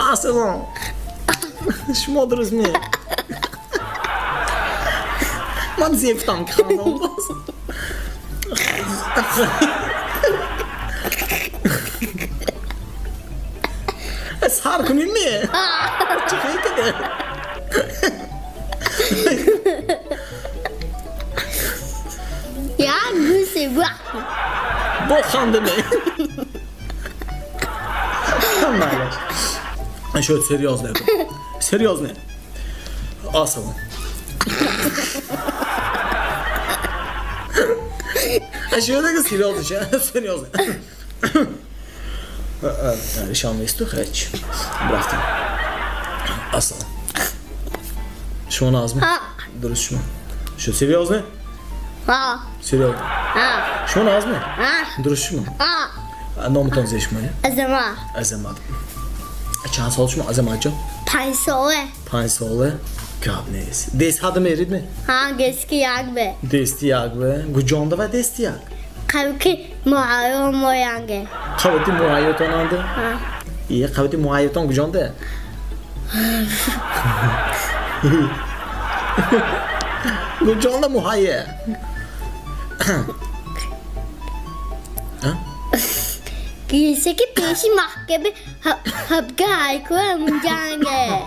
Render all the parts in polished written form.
اصلا شما درست میه من زیفتم که خانم باز اسهار کنیم میه چه خیلی کده یا گوشی با خانده میه شاید سریاز نکن سریاز نه اصلا شاید اگه سریاز نه شام است تو خیلی برفتم اصلا شما نازمه درست شما شو سریاز نه سریاز شما نازمه درست شما نامتان زیش منه ازما چند سال شما ازما جان 5 ساله 5 ساله کاب نیست دست هات میرید نه گسکی یک به دستی یک به گوجانده و دستی یک قبکی معایو مویانگه قوتی معایوتان آنده یه قوتی معایوتان گوجانده گوجانده معایه گیسه که پیشی محکمه هبگه هایکو همون جنگه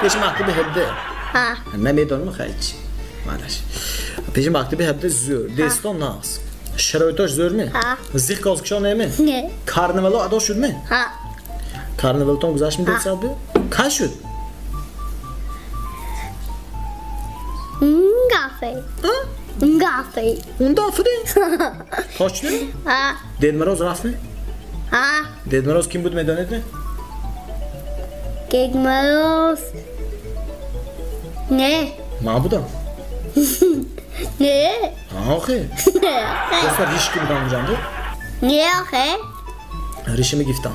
پیش مکتب هبده نمیدونم خیلی مالش پیش مکتب هبده زور دستان ناس شرایطش زور می زیخ کازکشان نمی نه کارنوالا ادا شد می کارنوالتان گذاشت می دید سالده که شد گافه گافه اون دافره تاش نمی دید مراز رفت می دید مراز کیم بود میدانید نه گیگ مراز نه ما بودم نه آخه دستار ریشکی بودم اونجا ده نه آخه ریشی گفتم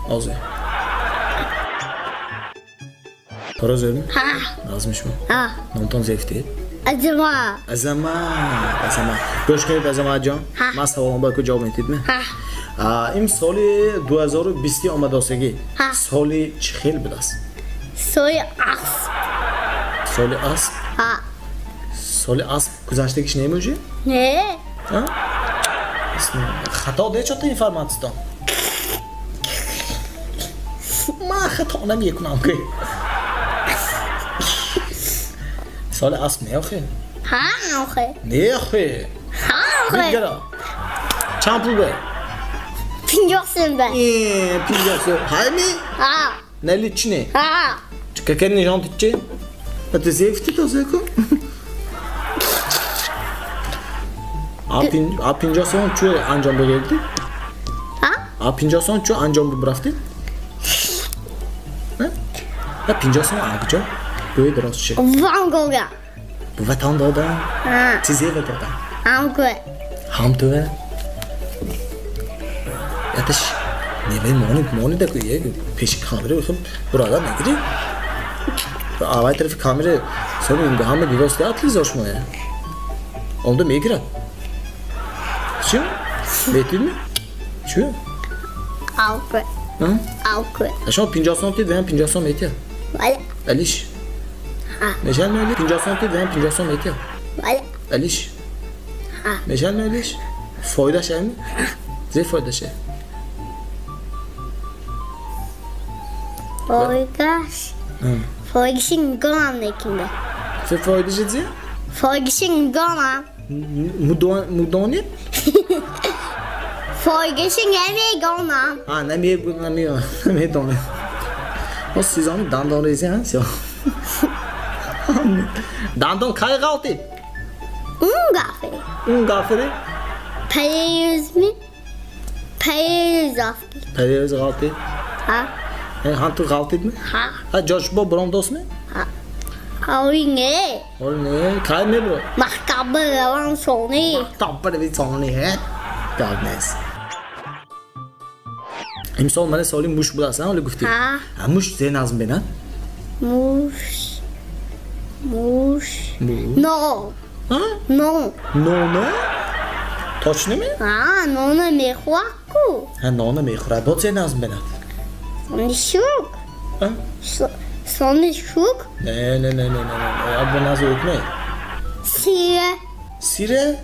آزه پراز داریم؟ لازمش من نامتان زیفته ازما گوش کنید ازما جان من سوالم باید که جواب میتید نه این سالی 2020 آمده آسگی سالی چه خیلی بود است؟ سالی اسب سالی اسب؟ سالی اسب گذشتگیش نمیشه؟ نه خطا ده چطور اینفرماتستان؟ من خطا نمیکنم که سال اسب نه آخه آخه نه آخه بگرا چند پول به 50 سنت 50 سنت همی نلی چی نه که که نشان تیچه ات زیفتی تازه کن آ 50 سنت چه انجام بگیردی آ 50 سنت چه انجام برفتی نه 50 سنت آگجا بوی درست شه وانگوگا وطن دادم چیزی دادم هم توه یادش نیمه مانی دکو یه پیش کامره بخوام برادا نگیری آوای طرف کامره سوم این همه دیوست اتلی زاش مایه اونده میگیرم چی؟ بیتید می؟ چی؟ آوکه شما 50 سانتی دهم 50 سانت میتیه الیش نشان میدی 50 سانتی دهم 50 سانت میتیه الیش نشان میدیش فایده شه می زی فایده شه فایگشین گانم نکنده فی فایده شه زی فایگشین گانم مدانی فایگشین نمیگانم نمیدانه o sizon dandon rezi ha sio dandon kay qalti un gafere payez qalti han tu qaltid mi ha josh bo brondos mi ne kay me bro mahkabe lan soni tapper vi soni he darkness امسال من سالی موش بود اصلا ولی گفتی موش زیر نظم بینن موش نه تاچ نمی؟ نانه میخواه کو نانه میخوره باید زیر نظم بینن Sonishuk. Ha? Sonishuk. Ne. Bu nasıl ötme? Sire. Sire?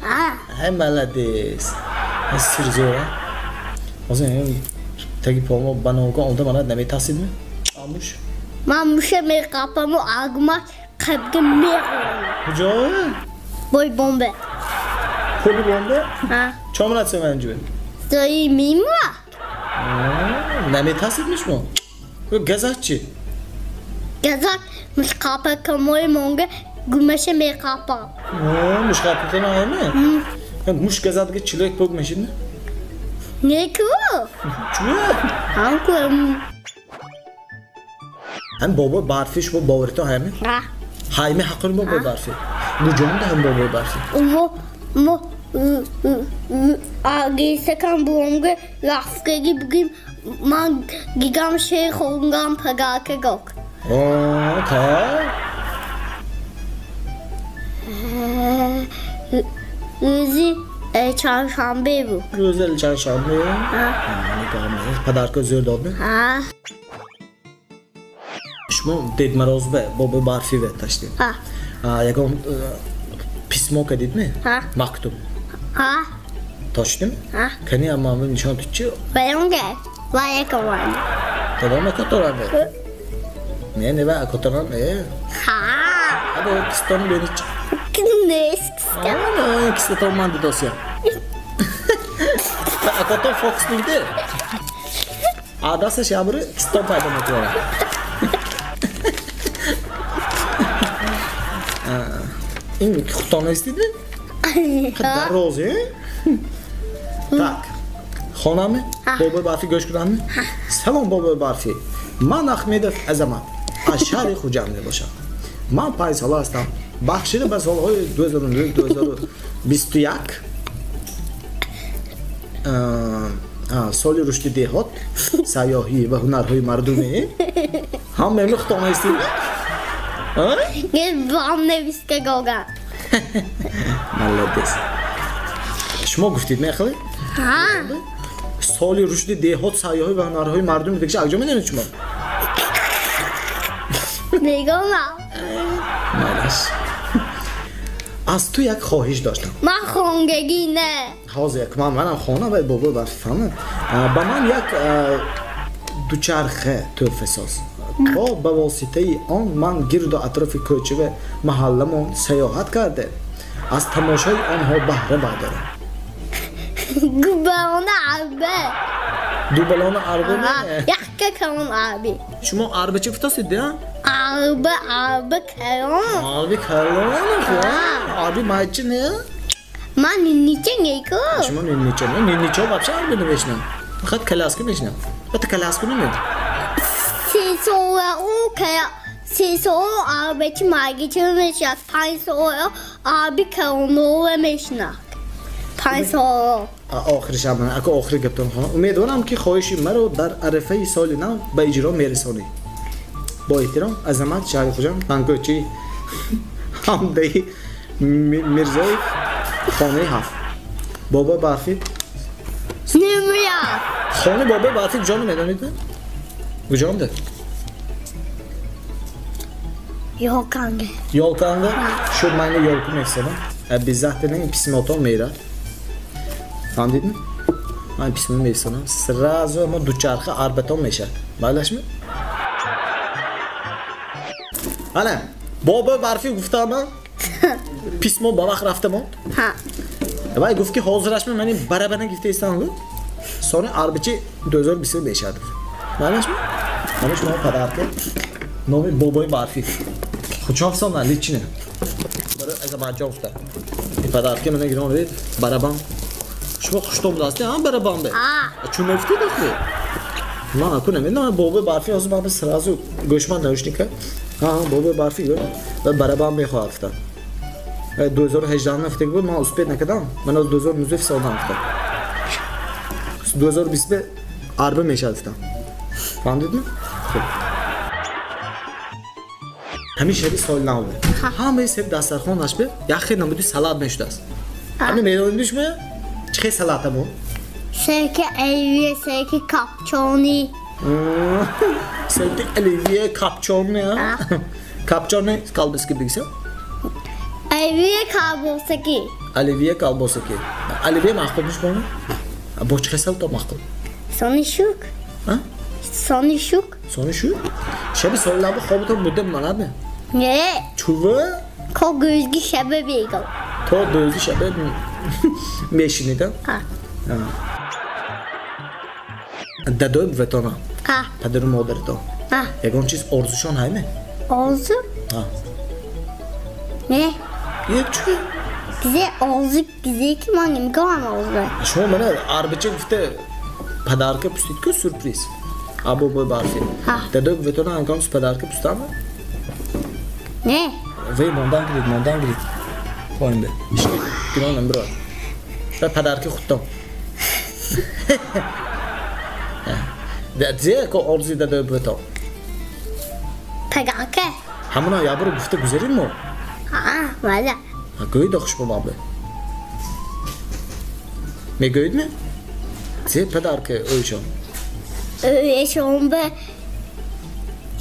Hay malades. Sir zor ha. O zaman tagi polmo bana oldu bana demeyi tahsil mi? Almış. Mamuşa me kapamı agma kapge me. Hocam. Boy bombe. Kolu bomba. Ha. Çamur atsa bence. Dayı mimra. Demeyi tahsilmiş mi o? Bu gazakçı. Gazak mış kapa kamoy monge gümeşe me kapa. Muş kapıdan ayı mı? Muş gazadaki çilek bölme şimdi. Ne ki o? Çilek. Hangi? Hem baba barfiş bu bavrito hay mı? Ha. Hay mı hakkın baba barfi? Bu canım da hem baba barfi. Mo Agi sekan bonge lafke gibi man gigam şey hongam pagake gok. Ta. Uzi çarşambe bu. Güzel çarşamba ya. Ne kadar kadar gözür doldu. Ha. Şmo Ded Moroz be baba barfi ve taştı. Ha. Yakın pismo kadid mi? Ha. Maktub. Ha. Taştı mı? Ha. Kani ama ben nişan tutçu. Bayonge. Vaya kawan. Tamam mı kotoran be? Ne var kotoran ne? Ha. Hadi o kiston beni çık. Kines. Ana kiston mandı dosya. Koton Fox neydi? Adası şabırı kiston paydan atıyorlar. İn kutana istedi? Kadar roze. Tak. Xona mı? Baba barfi göç kuran mı? Selam baba barfi. Man Ahmedov Azamat. Aşağı Xujamda boşa. Man Paysal astam. Baxshini bas olay 2021 سالی رشد دهات سیاحی و هنرهای مردمی هم memnun خطانه istedi. Gel bam ne viske goga. Malades. شما گفتید میخوای؟ Ha. سالی رشد دهات سیاحی و هنرهای مردمی دیگه اجازه میدونید شما؟ Negona. مالش. از تو یک خواهش داشتم. من خونگی نه. حاضر یک منم خانه و بابا برفهمم. با من یک دوچرخه تحفه ساز. تا به واسطه آن من گرد و اطراف کوچه و محله‌مان سیاحت کرده. از تماشای آنها بهره بردارم. Gubağına abi. دوبلان عربه نه. Yakka kalan abi. شما عربه چه فتاسید ya? Abi kalan. عربی کلانه خو. عربی مایچه نه؟ من نیچه نیکو. شما نیچه نه. نیچه вообще عربی نمیشنم. فقط کلاسکی میشنم. البته کلاسکی نمیدونم. Sisoğu abi ki margitini şak. Pansoğu abi kalanı meşnak. Pansoğu. آخرش هم اگه آخری گفتم خانم امیدوارم که خواهش مرا در عرفه سال نو به اجرا میرسانی با احترام عظمت شهر خوجم بانکوچی حمدی میرزای خانه 7 بابا برفی Nümrüya. خانه بابا برفی کجا میدونید کجامده Yok kanka. Yolkanda şu meine yolku mesela bizzat ne pismoton meyra Anladın mı? من پیسمون میرسونم سرازو ما دوچرخه آربتون میشه بلش می؟ حالا بابا برفی گفتم من پیسمو با وقت رفتم Ha. وای گفت که حاضرش من منی برابر گفته استانبول sonra arbici dözör bir şey beşerdi بلش می؟ همه شما پدرکه نومی بابای برفی خوچاف سان لیچینه برای از بچه افته این پدرکه منه گیران رید برابر شما خوشتون داشتی هم برابر به چون افتی داشتی من اکو نمیدونم بابای برفی از بابا سرازو گوشمان نوشتی که بابای برفی گفت و برابر میخواد افته 2018 نفته بود من اسپید نکردم من از 2019 سال نفتم 2020 به عربه میشه افتم فهمیدید mi? همیشه bir سال نبوده همه سب دسترخوان داشت به یا خیلی نمودی سلات میشد است همین میدونید میشه چه سلاته bu Seki evi, seki kapçoni. Sen de Olivia Kapçon ya. Kapçon ne? Kalbisi bilgisayar. Olivia Kalbosaki. Olivia Kalbosaki. Olivia mahkulmuş bana. Boş hesap da mahkul. Sonuşuk. Ha? Sonuşuk. Sonra şu. Şebi sorular bu komutan müddem bana abi. Ne? Çuva. Ko gözgü şebe beygel. To dözü şebi. Meşini de. Ha. Dadom ve tona. Ha. Pederim oğulları da. Ha. Egon çiz orzuşan hay mı? Olzu. Ha. Ne? Yok çünkü. Bize olzu bize kim hangim kalan olzu. Şu bana arbacı gifte padarka püstitko sürpriz. Abo boy barfi. Ha. Dadom ve tona ankam padarka püstama. Ne? Ve mondan grid. Koyun be. İşte günahım bro. Ve padarka kuttam. Diye ko orzi dadom ve tona. Pagake. Hamına yabır gifte güzelim mi o? Ha. Valla. Ha göğü de hoş bu abi. Me göğü mü? Diye padarka ölçüm. Öyle şombe.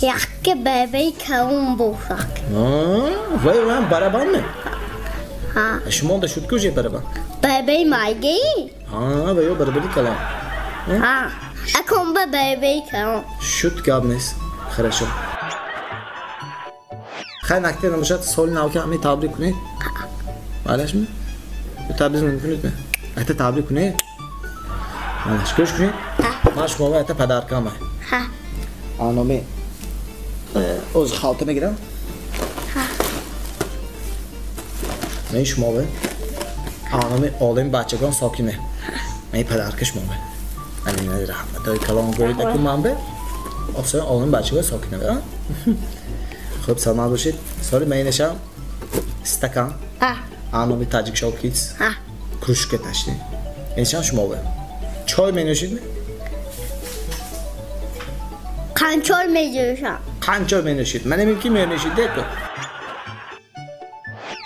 Yakke bebeği kavun bulsak. Vay lan baraban mı? Ha. Şu da şut göğü baraban. Bebeği maygeyi. Ha ve yo barabari kalan. Ha. Akombe bebeği kavun. Шут габнес. Хорошо. Хай накте намушат соли науки ами табрик кунед. Малаш ми? Табриз мумкин ми? Ата табрик кунед. Малаш кош кунед. Маш мова ата падаркам. Ha. Anomi o'z xaltini giram. Ha. Men shmovi. Anomi olim bachagon sokine. Men padarka shmovi. Alina rahmat. Doy kalon go'y da kumambe. Ofsa olim bachagon sokine va. Xo'p, salom bo'lishit. Sorry, men nasham stakan. Ha. Anomi tajik shopkits. Ha. Krushka tashdi. Nasham shmovi. Choy men yoshidmi? Kontrol mecbursan. Qancha men yoshid? Mana menki men yoshid-ku.